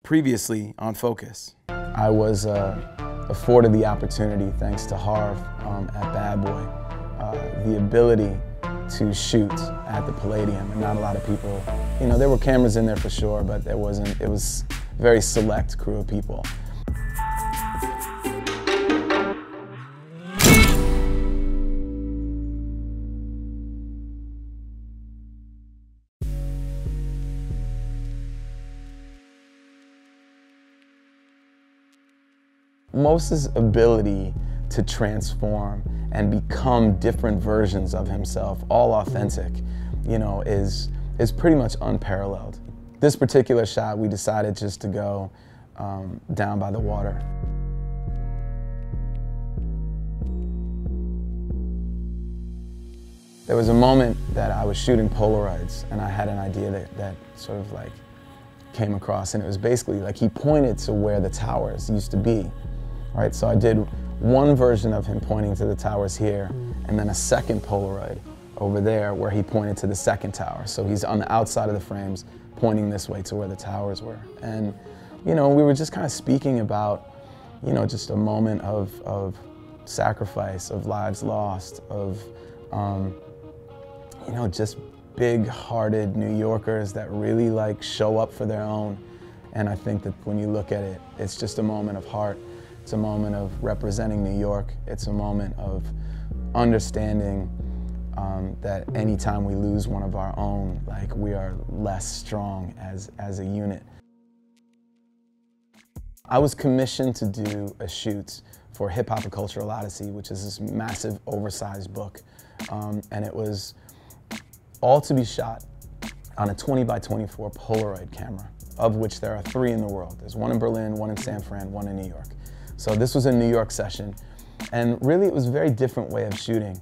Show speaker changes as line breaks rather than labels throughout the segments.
Previously on Focus.
I was afforded the opportunity, thanks to Harv at Bad Boy, the ability to shoot at the Palladium, and not a lot of people, you know, there were cameras in there for sure, but it was a very select crew of people. Moses' ability to transform and become different versions of himself, all authentic, you know, is pretty much unparalleled. This particular shot, we decided just to go down by the water. There was a moment that I was shooting Polaroids, and I had an idea that sort of like came across, and it was basically like he pointed to where the towers used to be. Right, so I did one version of him pointing to the towers here, and then a second Polaroid over there where he pointed to the second tower. So he's on the outside of the frames, pointing this way to where the towers were. And, you know, we were just kind of speaking about, you know, just a moment of sacrifice, of lives lost, of, you know, just big-hearted New Yorkers that really like show up for their own. And I think that when you look at it, it's just a moment of heart. It's a moment of representing New York. It's a moment of understanding that anytime we lose one of our own, like, we are less strong as a unit. I was commissioned to do a shoot for Hip Hop: A Cultural Odyssey, which is this massive, oversized book. And it was all to be shot on a 20 by 24 Polaroid camera, of which there are 3 in the world. There's one in Berlin, one in San Fran, one in New York. So this was a New York session, and really it was a very different way of shooting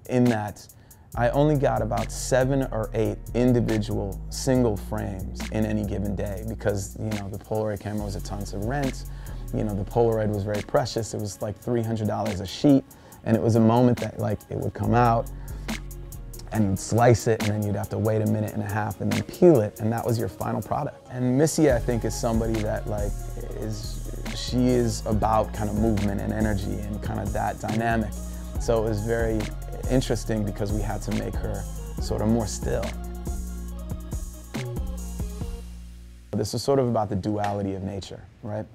in that I only got about 7 or 8 individual single frames in any given day because, you know, the Polaroid camera was a ton to rent. You know, the Polaroid was very precious. It was like $300 a sheet, and it was a moment that, like, it would come out and you'd slice it, and then you'd have to wait a minute and a half and then peel it, and that was your final product. And Missy, I think, is somebody that, like, she is about kind of movement and energy and kind of that dynamic. So it was very interesting because we had to make her sort of more still. This is sort of about the duality of nature, right?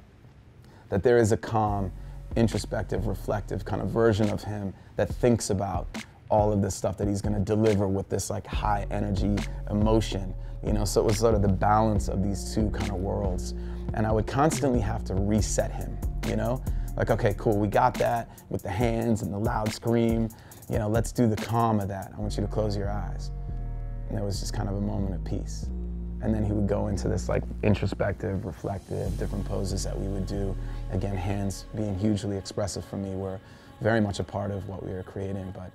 That there is a calm, introspective, reflective kind of version of him that thinks about all of this stuff that he's going to deliver with this like high energy emotion, you know. So it was sort of the balance of these two kind of worlds, and I would constantly have to reset him, you know, like, okay, cool, we got that with the hands and the loud scream, you know, let's do the calm of that. I want you to close your eyes. And there was just kind of a moment of peace, and then he would go into this like introspective, reflective, different poses that we would do. Again, hands being hugely expressive for me were very much a part of what we were creating, but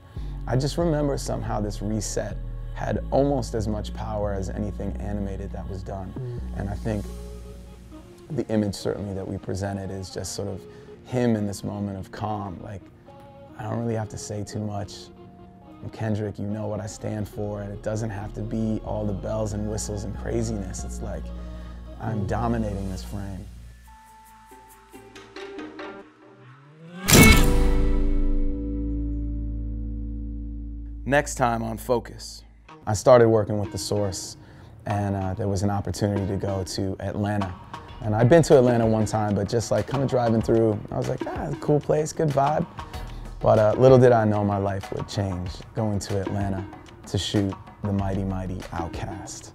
I just remember somehow this reset had almost as much power as anything animated that was done. And I think the image certainly that we presented is just sort of him in this moment of calm. Like, I don't really have to say too much. I'm Kendrick, you know what I stand for, and it doesn't have to be all the bells and whistles and craziness. It's like, I'm dominating this frame.
Next time on Focus.
I started working with The Source, and there was an opportunity to go to Atlanta. And I'd been to Atlanta one time, but just like kind of driving through, I was like, ah, cool place, good vibe. But little did I know my life would change going to Atlanta to shoot the mighty, mighty Outkast.